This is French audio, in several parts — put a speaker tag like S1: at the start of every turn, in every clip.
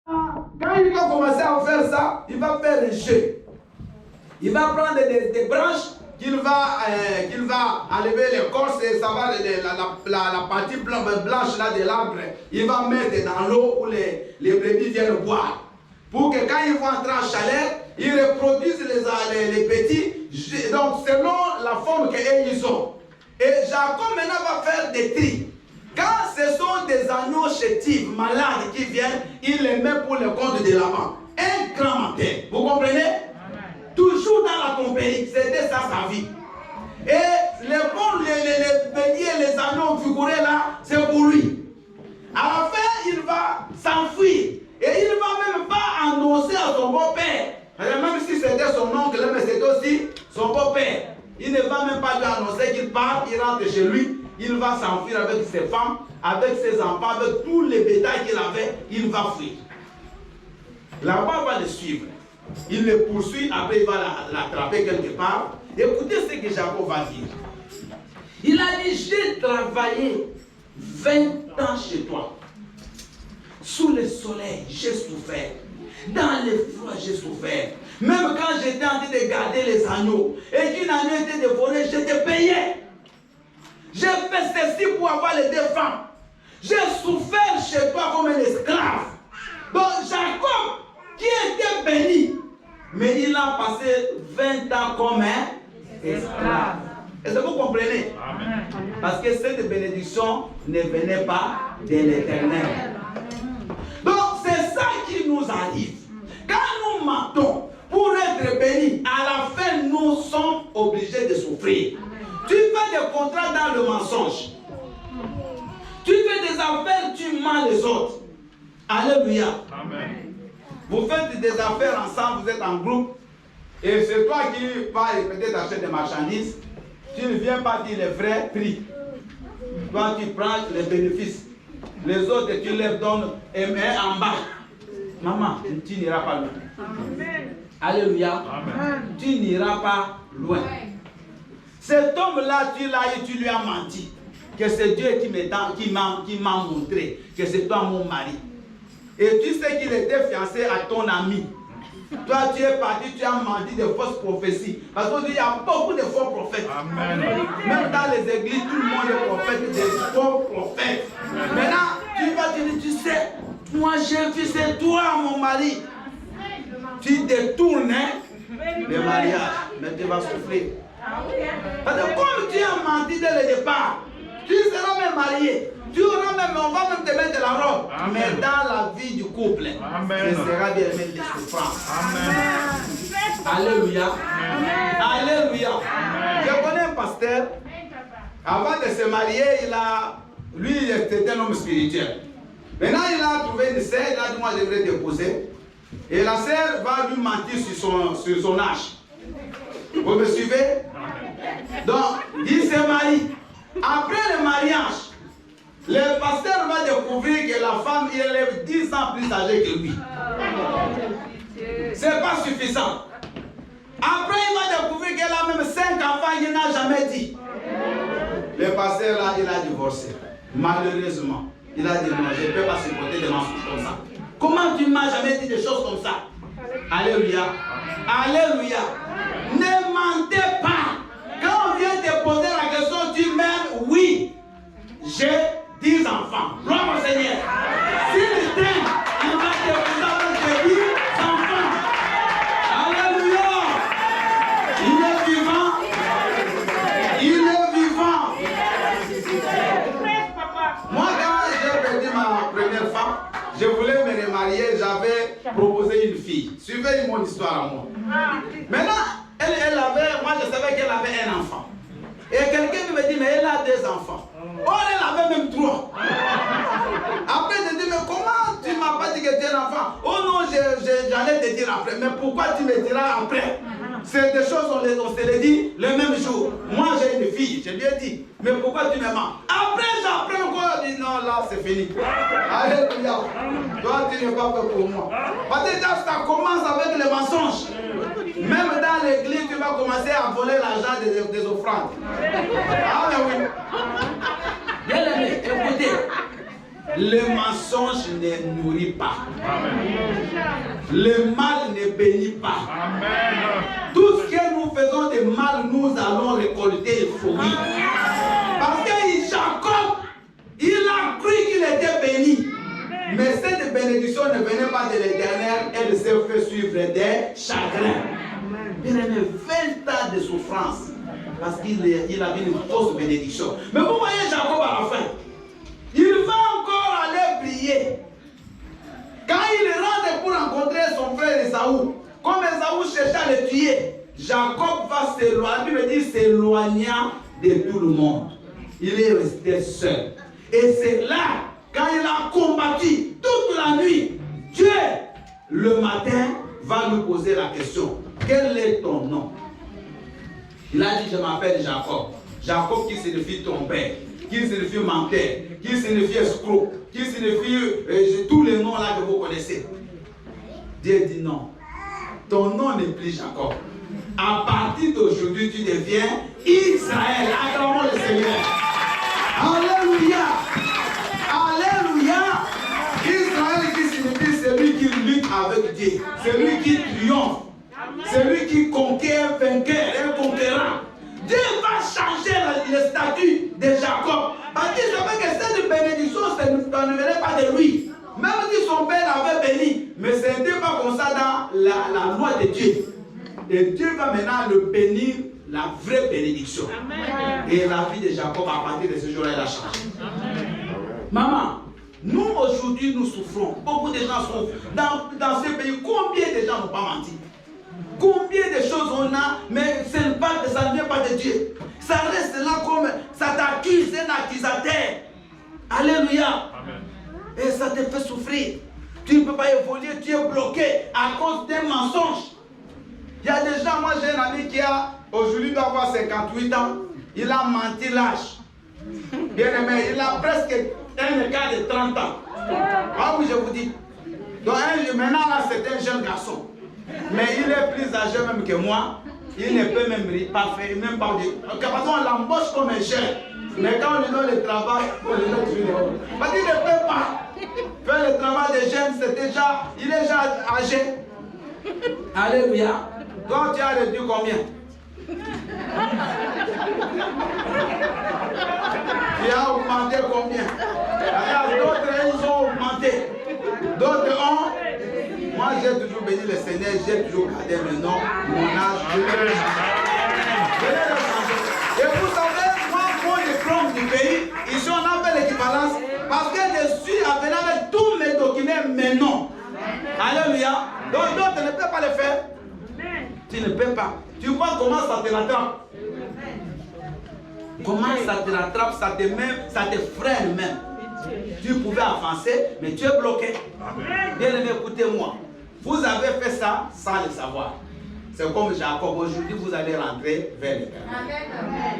S1: Quand il va commencer à faire ça, il va faire un jeu. Il va prendre des branches qu'il va enlever l'écorce et ça va la partie blanche là de l'arbre. Il va mettre dans l'eau où les brebis viennent boire. Pour que quand ils vont entrer en chaleur, ils reproduisent les petits, donc selon la forme qu'ils ont. Et Jacob maintenant va faire des tris. Quand ce sont des agneaux chétifs, malades qui viennent, il les met pour le compte de Laban. Un grand matin. Vous comprenez? Toujours dans la compagnie. C'était ça sa vie. Et les bons, les béliers, les agneaux figurés là, c'est pour lui. À la fin, il va s'enfuir. Et il ne va même pas annoncer à son beau-père. Même si c'était son oncle, mais c'était aussi son beau-père. Il ne va même pas lui annoncer qu'il part, il rentre chez lui. Il va s'enfuir avec ses femmes, avec ses enfants, avec tous les bétails qu'il avait. Il va fuir. Laban va le suivre. Il le poursuit, après il va l'attraper quelque part. Écoutez ce que Jacob va dire. Il a dit, j'ai travaillé 20 ans chez toi. Sous le soleil, j'ai souffert. Dans le froid, j'ai souffert. Même quand j'étais en train de garder les agneaux et qu'une agneau était dévorée, je te payais. J'ai fait ceci pour avoir les deux femmes. J'ai souffert chez toi comme un esclave. Donc Jacob, qui était béni, mais il a passé 20 ans comme un esclave. Est-ce que vous comprenez? Amen. Parce que cette bénédiction ne venait pas de l'Éternel. Donc c'est ça qui nous arrive. Quand nous mentons pour être bénis, à la fin nous sommes obligés de souffrir. Tu fais des contrats dans le mensonge. Tu fais des affaires, tu mens les autres. Alléluia. Amen. Vous faites des affaires ensemble, vous êtes en groupe. Et c'est toi qui vas peut-être acheter des marchandises. Tu ne viens pas dire les vrais prix. Toi tu prends les bénéfices. Les autres tu les donnes et mets en bas. Maman, tu n'iras pas loin. Amen. Alléluia. Amen. Tu n'iras pas loin. Cet homme-là, tu lui as menti. Que c'est Dieu qui m'a montré que c'est toi mon mari. Et tu sais qu'il était fiancé à ton ami. Toi, tu es parti, tu as menti de fausses prophéties. Parce qu'il y a beaucoup de faux prophètes. Amen. Même dans les églises, tout le monde est prophète, des faux prophètes. Amen. Maintenant, tu vas te dire, tu sais, moi j'ai vu, c'est toi mon mari. Tu détournes le mariage, mais tu vas souffrir. Parce que comme tu as menti dès le départ, tu seras même marié. Tu auras même, on va même te mettre la robe. Amen. Mais dans la vie du couple, ce sera bien même des souffrances. Alléluia. Amen. Alléluia. Amen. Je connais un pasteur. Avant de se marier, lui, il était un homme spirituel. Maintenant, il a trouvé une sœur, il a dit, moi, je devrais t'épouser. Et la sœur va lui mentir sur son âge. Vous me suivez? Donc, il se marie. Après le mariage, le pasteur va découvrir que la femme est 10 ans plus âgée que lui. C'est pas suffisant. Après, il va découvrir qu'elle a même 5 enfants, il n'a jamais dit. Le pasteur là, il a divorcé. Malheureusement, il a dit non, je ne peux pas supporter des mensonges comme ça. Comment tu ne m'as jamais dit des choses comme ça? Alléluia. Alléluia. Ne mentez pas. Quand on vient te poser la question, tu m'aimes? Oui. J'ai 10 enfants. Gloire au Seigneur. S'il t'aime, il va te poser 10 enfants. Alléluia. Il est vivant. Il est vivant. Moi, quand j'ai perdu ma première femme, je voulais me remarier, j'avais proposé une fille. Suivez mon histoire à moi. Maintenant, moi je savais qu'elle avait un enfant. Et quelqu'un me dit, mais elle a 2 enfants. Oh, elle avait même 3. Après, je dis, mais comment tu ne m'as pas dit que tu es un enfant? Oh non, j'allais te dire après. Mais pourquoi tu me diras après? C'est des choses, on se les dit le même jour. Moi, j'ai une fille, je lui ai dit, mais pourquoi tu me mens? Après, j'apprends encore, je dis, non, là, c'est fini. Alléluia. Toi, tu n'es pas fait pour moi. Parce que ça commence avec les mensonges. Même dans l'église, tu vas commencer à voler l'argent des offrandes. Ah, mais oui. Bien aimé, écoutez. Le mensonge ne nourrit pas. Le mal ne bénit pas. Tout ce que nous faisons de mal, nous allons récolter le fruit. Parce que Jacob, il a cru qu'il était béni. Mais cette bénédiction ne venait pas de l'Éternel, elle s'est fait suivre des chagrins. Il a eu 20 ans de souffrance parce qu'il avait une fausse bénédiction. Mais vous voyez Jacob à la fin, il va encore aller prier. Quand il rentre pour rencontrer son frère Esaü, comme Esaü cherchait à le tuer, Jacob va s'éloigner, il dit s'éloigna de tout le monde. Il est resté seul. Et c'est là, quand il a combattu toute la nuit, Dieu, le matin, va lui poser la question. Quel est ton nom? Il a dit, je m'appelle Jacob. Jacob qui signifie ton père, qui signifie menteur, qui signifie escroc, qui signifie tous les noms là que vous connaissez. Dieu dit non. Ton nom n'est plus Jacob. À partir d'aujourd'hui, tu deviens Israël. Acclamons le Seigneur. Alléluia. Alléluia. Israël qui signifie celui qui lutte avec Dieu. Celui qui triomphe. Celui qui conquiert, vainqueur, un conquérant. Dieu va changer le statut de Jacob. Parce qu'il savait que cette bénédiction, ça ne venait pas de lui. Même si son père l'avait béni. Mais ce n'était pas comme ça dans la loi de Dieu. Et Dieu va maintenant le bénir, la vraie bénédiction. Amen. Et la vie de Jacob, à partir de ce jour-là, elle a changé. Amen. Maman, nous aujourd'hui, nous souffrons. Beaucoup de gens souffrent. Dans ce pays, combien de gens n'ont pas menti? Combien de choses on a, mais ça ne vient pas de Dieu. Ça reste là comme ça t'accuse, un accusateur. Alléluia. Amen. Et ça te fait souffrir. Tu ne peux pas évoluer, tu es bloqué à cause d'un mensonge. Il y a des gens, moi j'ai un ami qui a, aujourd'hui doit avoir 58 ans, il a menti l'âge. Bien aimé, il a presque un écart de 30 ans. Ah oui, je vous dis. Donc maintenant là, c'est un jeune garçon. Mais il est plus âgé même que moi. Il ne peut même pas faire, même pas dire. Parce qu'on l'embauche comme un jeune. Mais quand on lui donne le travail, on lui donne toujours. Parce qu'il ne peut pas faire le travail des jeunes, il est déjà âgé. Alléluia. Toi, tu as réduit combien? Tu as augmenté combien? D'autres, ils ont augmenté. D'autres ont. Moi, j'ai toujours béni le Seigneur, j'ai toujours gardé mon nom, mon âge. Je l'ai changé. Et vous savez, moi, mon diplôme du pays, ici, on a fait l'équivalence parce que je suis venu avec tous mes documents, mes noms. Alléluia. Donc, d'autres ne peuvent pas le faire. Tu ne peux pas. Tu vois comment ça te rattrape. Comment ça te rattrape, ça te freine même. Tu pouvais avancer, mais tu es bloqué. Bien aimé, écoutez-moi. Vous avez fait ça sans le savoir. C'est comme Jacob. Aujourd'hui, vous allez rentrer vers l'Éternel.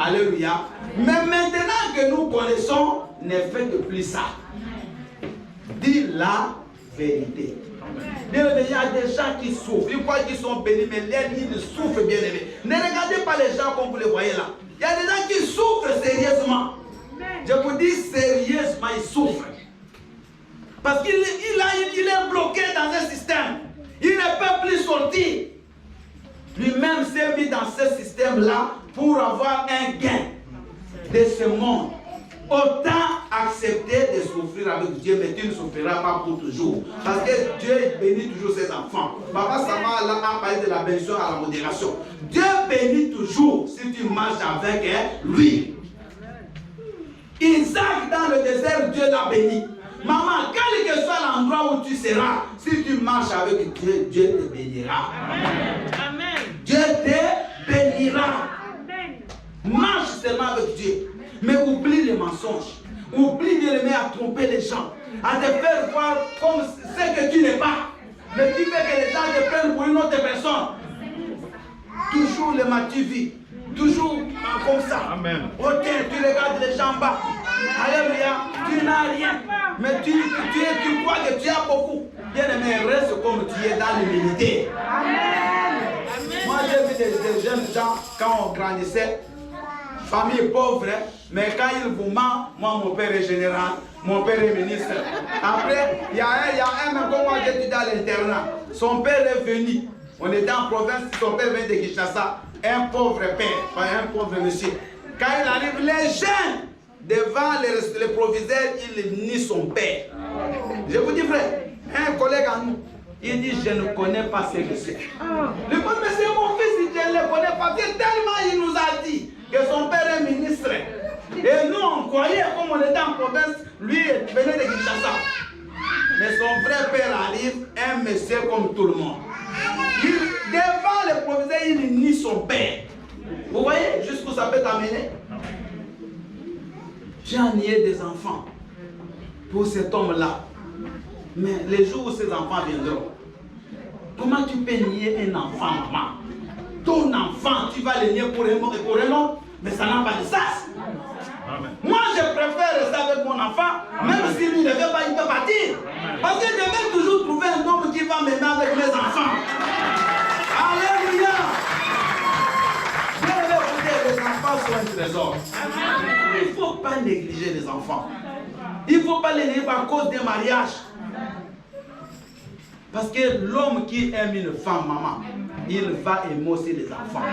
S1: Alléluia. Mais maintenant que nous connaissons, ne faites plus ça. Dis la vérité. Bien aimé, il y a des gens qui souffrent. Ils croient qu'ils sont bénis, mais ils souffrent, bien aimé. Ne regardez pas les gens comme vous les voyez là. Il y a des gens qui souffrent sérieusement. Je vous dis sérieusement, ils souffrent. Parce qu'il est bloqué dans un système. Il ne peut plus sortir. Lui-même s'est mis dans ce système-là pour avoir un gain de ce monde. Autant accepter de souffrir avec Dieu, mais tu ne souffriras pas pour toujours. Parce que Dieu bénit toujours ses enfants. Papa Sama a parlé de la bénédiction à la modération. Dieu bénit toujours si tu marches avec lui. Isaac dans le désert, Dieu l'a béni. Maman, quel que soit l'endroit où tu seras, si tu marches avec Dieu, Dieu te bénira. Amen. Dieu te bénira. Amen. Marche seulement avec Dieu. Mais oublie les mensonges. Oublie de les à tromper les gens. À te faire voir comme ce que tu n'es pas. Mais tu fais que les gens te prennent pour une autre personne. Toujours le matu-vie. Toujours comme ça. Amen. Ok, tu regardes les gens en bas. Alléluia. Tu n'as rien. Mais tu crois que tu as beaucoup. Bien aimé, reste comme tu es dans l'humilité. Amen. Moi, j'ai vu des jeunes gens, quand on grandissait, famille pauvre, mais quand il vous ment, moi mon père est général, mon père est ministre. Après, il y a un même comme moi j'étais dans l'internat. Son père est venu. On était en province, son père vient de Kinshasa. Un pauvre père, un pauvre monsieur. Quand il arrive, les jeunes, devant les proviseurs, il nie son père. Je vous dis vrai, un collègue à nous, il dit je ne connais pas ce monsieur. Le pauvre monsieur, mon fils, je ne le connais pas. Tellement il nous a dit que son père est ministre. Et nous on croyait, comme on était en province, lui venait de Kinshasa. Mais son vrai père arrive, un monsieur comme tout le monde. Devant le proviseur, il nie son père. Vous voyez jusqu'où ça peut t'amener? J'ai nié des enfants pour cet homme-là. Mais les jours où ces enfants viendront, comment tu peux nier un enfant, maman? Ton enfant, tu vas le nier pour un homme, mais ça n'a pas de sens. Moi, je préfère rester avec mon enfant, même si lui ne veut pas, il peut partir. Parce que je vais toujours trouver un homme qui va m'aimer avec mes enfants. Alléluia. Les enfants sont un trésor. Il ne faut pas négliger les enfants. Il ne faut pas les négliger à cause des mariages. Parce que l'homme qui aime une femme, maman, il va aimer aussi les enfants.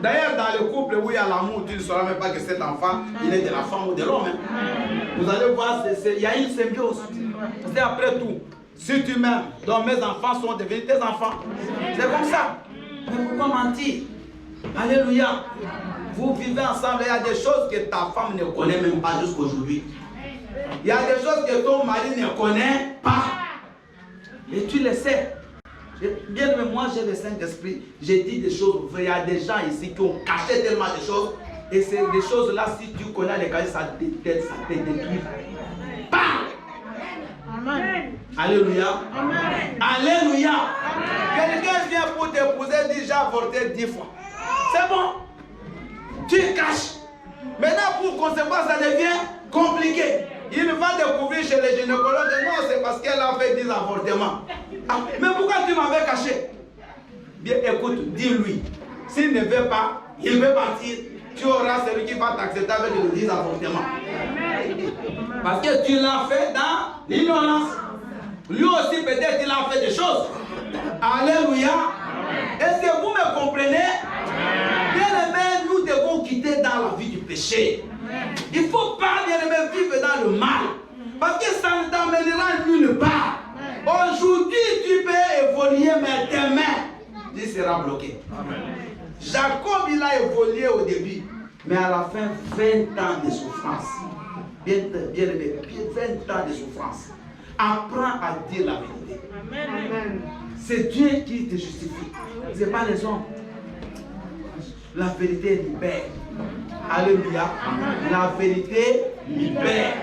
S1: D'ailleurs, dans le couple où il y a l'amour, tu ne sauras même pas que cet enfant, il est de la femme ou de l'homme. Vous allez voir, il y a une symbiose. C'est après tout. Si tu m'aimes, donc mes enfants sont devenus tes enfants. C'est comme ça. Mais pourquoi mentir? Alléluia. Vous vivez ensemble, il y a des choses que ta femme ne connaît même pas jusqu'aujourd'hui. Il y a des choses que ton mari ne connaît pas. Et tu le sais. Bien que moi j'ai le Saint-Esprit, j'ai dit des choses. Il y a des gens ici qui ont caché tellement de choses. Et c'est des choses là, si tu connais les cas, ça te détruit. Bam! Amen. Alléluia. Amen. Alléluia. Quelqu'un vient pour t'épouser, dit j'ai avorté 10 fois. C'est bon. Tu caches. Maintenant pour concevoir, ça devient compliqué. Il va découvrir chez les gynécologues, non, c'est parce qu'elle a fait 10 avortements. Ah, mais pourquoi tu m'avais caché? Bien, écoute, dis-lui. S'il ne veut pas, il veut partir. Tu auras celui qui va t'accepter avec les 10 avortements. Parce que tu l'as fait dans l'ignorance. Lui aussi, peut-être, il a fait des choses. Alléluia. Est-ce que vous me comprenez? Bien aimé, nous devons quitter dans la vie du péché. Il ne faut pas, bien aimé, vivre dans le mal. Parce que ça ne t'emmènera nulle part. Aujourd'hui, tu peux évoluer, mais demain, tu seras bloqué. Jacob, il a évolué au début, mais à la fin, 20 ans de souffrance. Bien aimé, 20 ans de souffrance. Apprends à dire la vérité. C'est Dieu qui te justifie. Ce n'est pas les hommes. La vérité libère. Alléluia. La vérité libère.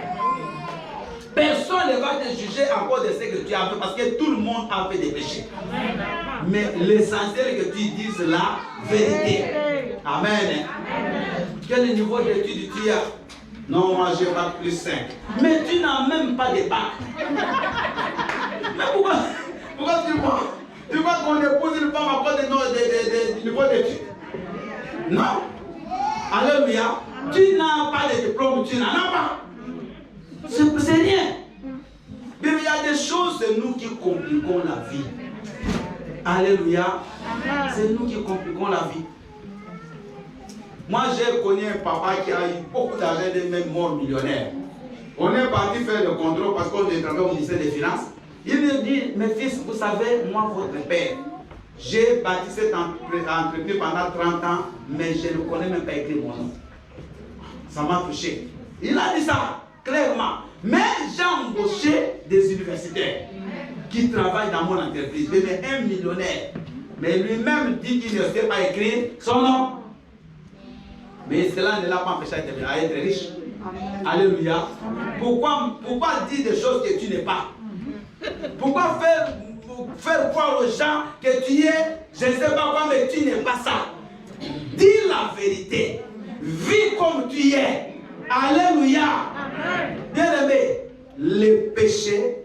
S1: Personne ne va te juger à cause de ce que tu as fait, parce que tout le monde a fait des péchés. Mais l'essentiel que tu dises la vérité. Amen. Quel niveau d'études tu as? Non, moi j'ai bac plus 5. Mais tu n'as même pas de bac. Mais pourquoi tu vois qu'on épouse une femme à cause du niveau d'études? Non. Alléluia. Tu n'as pas de diplôme, tu n'en as pas. C'est rien. Mais il y a des choses, c'est nous qui compliquons la vie. Alléluia. C'est nous qui compliquons la vie. Moi, j'ai connu un papa qui a eu beaucoup d'argent, même mort millionnaire. On est parti faire le contrôle parce qu'on est travaillé au ministère des Finances. Il me dit, mes fils, vous savez, moi, votre père, j'ai bâti cette entreprise pendant 30 ans, mais je ne connais même pas écrire mon nom. Ça m'a touché. Il a dit ça clairement. Mais j'ai embauché des universitaires qui travaillent dans mon entreprise. Mais un millionnaire. Mais lui-même dit qu'il ne sait pas écrire son nom. Mais cela ne l'a pas empêché d'être riche. Alléluia. Pourquoi dire des choses que tu n'es pas? Pourquoi faire croire aux gens que tu es, je ne sais pas quoi, mais tu n'es pas ça? Dis la vérité. Vis comme tu es. Alléluia. Bien aimé, le péché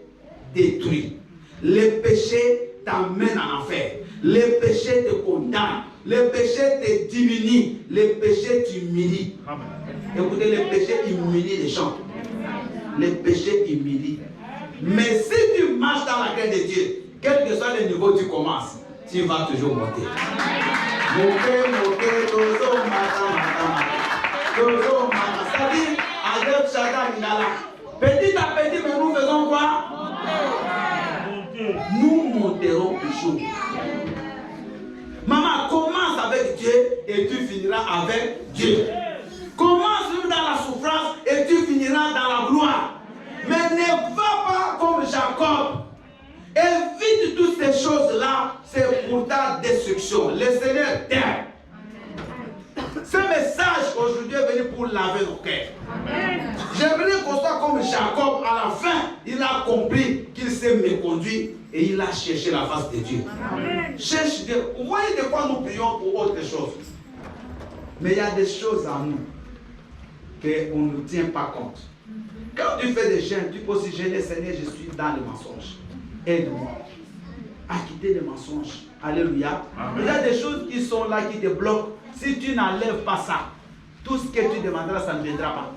S1: détruit. Le péché t'amène en enfer. Le péché te condamne. Le péché te diminue, le péché t'humilie. Écoutez, le péché humilie les gens. Le péché humilie. Mais si tu marches dans la crainte de Dieu, quel que soit le niveau où tu commences, tu vas toujours monter. C'est-à-dire, avec chacun Minala. Petit à petit, mais nous faisons quoi? Nous monterons toujours. Maman, commence avec Dieu et tu finiras avec Dieu. Commence dans la souffrance et tu finiras dans la gloire. Mais ne va pas comme Jacob. Évite toutes ces choses-là, c'est pour ta destruction. Le Seigneur t'aime. Ce message aujourd'hui est venu pour laver nos cœurs. J'aimerais qu'on soit comme Jacob. À la fin, il a compris qu'il s'est méconduit et il a cherché la face de Dieu. Cherche Dieu. Vous voyez de quoi nous prions pour autre chose. Mais il y a des choses en nous qu'on ne tient pas compte. Quand tu fais des jeûnes, tu peux aussi gêner, Seigneur, je suis dans le mensonge. Aide-moi à quitter les mensonges. Alléluia. Il y a des choses qui sont là, qui te bloquent. Si tu n'enlèves pas ça, tout ce que tu demanderas, ça ne viendra pas.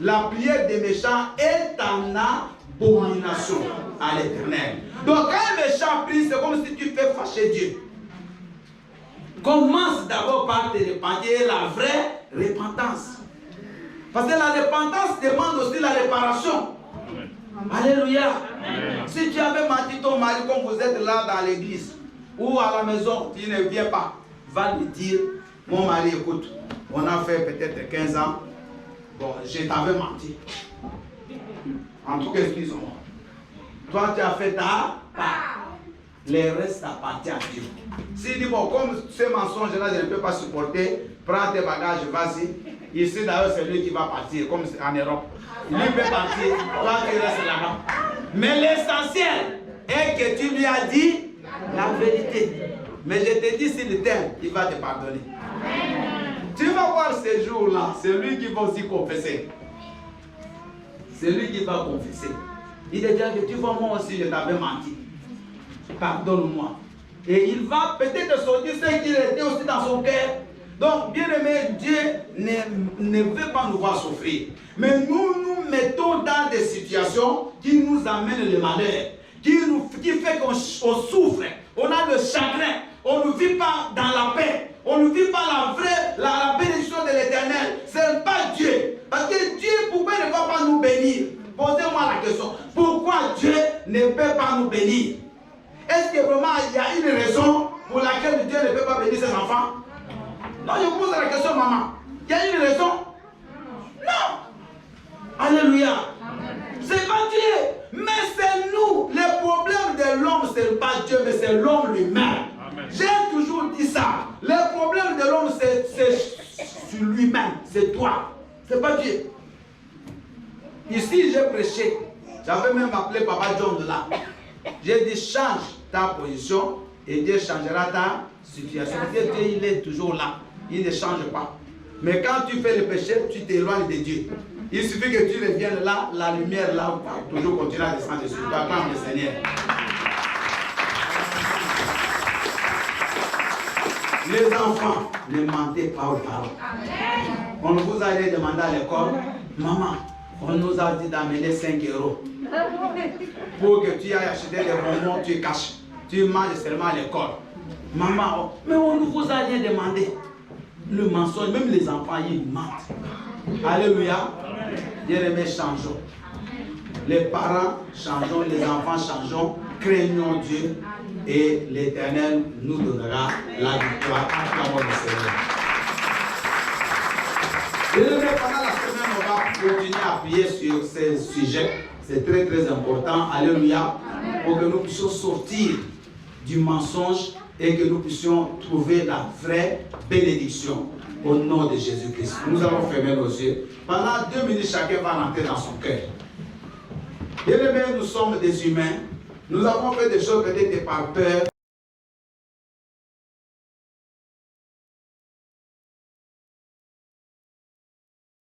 S1: La prière des méchants est en abomination à l'Éternel. Donc quand un méchant prie, c'est comme si tu fais fâcher Dieu. Commence d'abord par te repentir, la vraie repentance. Parce que la repentance demande aussi la réparation. Alléluia. Si tu avais menti ton mari comme vous êtes là dans l'église ou à la maison, tu ne viens pas, va lui dire, mon mari, écoute, on a fait peut-être 15 ans, bon, je t'avais menti. En tout cas, excuse-moi. Toi, tu as fait ta part. Les restes appartient à Dieu. S'il dit, bon, comme ce mensonge-là, je ne peux pas supporter, prends tes bagages, vas-y. Ici, d'ailleurs, c'est lui qui va partir, comme en Europe. Lui peut partir, toi, tu restes là-bas. Mais l'essentiel est que tu lui as dit la vérité. Mais je te dis, s'il t'aime, il va te pardonner. Tu vas voir ces jours-là, c'est lui qui va aussi confesser. C'est lui qui va confesser. Il te dit que tu vois, moi aussi, je t'avais menti. Pardonne-moi. Et il va peut-être sortir ce qu'il était aussi dans son cœur. Donc, bien aimé, Dieu ne veut pas nous voir souffrir. Mais nous nous mettons dans des situations qui nous amènent le malheur, qui fait qu'on souffre. On a le chagrin. On ne vit pas dans la paix. On ne vit pas la bénédiction de l'Éternel. Ce n'est pas Dieu. Parce que Dieu, pourquoi ne va pas nous bénir? Posez-moi la question. Pourquoi Dieu ne peut pas nous bénir? Est-ce que vraiment il y a une raison pour laquelle Dieu ne peut pas bénir ses enfants? Non, je vous pose la question, maman. Il y a une raison? Non. Alléluia. C'est pas Dieu. Mais c'est nous. Le problème de l'homme, ce n'est pas Dieu, mais c'est l'homme lui-même. J'ai toujours dit ça. Le problème de l'homme, c'est sur lui-même. C'est toi. C'est pas Dieu. Ici, j'ai prêché. J'avais même appelé Papa John de là. J'ai dit, change ta position et Dieu changera ta situation. Dieu, il est toujours là. Il ne change pas. Mais quand tu fais le péché, tu t'éloignes de Dieu. Il suffit que tu reviennes là, la lumière là, va toujours continuer à descendre sur toi. Acclame le Seigneur. Les enfants, ne mentez pas aux parents. On vous a demandé à l'école, maman, on nous a dit d'amener 5 € pour que tu ailles acheter des bonbons, tu caches. Tu manges seulement à l'école. Maman, mais on ne vous a rien demandé. Le mensonge, même les enfants, ils mentent. Alléluia. Bien-aimés, changeons. Les parents changeons, les enfants changeons, craignons Dieu et l'Éternel nous donnera la victoire à la mort du Seigneur. Bien-aimés, pendant la semaine, on va continuer à prier sur ces sujets. C'est très très important. Alléluia. Pour que nous puissions sortir du mensonge et que nous puissions trouver la vraie bénédiction au nom de Jésus-Christ. Nous allons fermer nos yeux. Pendant 2 minutes, chacun va rentrer dans son cœur. Bien-aimés, nous sommes des humains. Nous avons fait des choses peut-être par peur.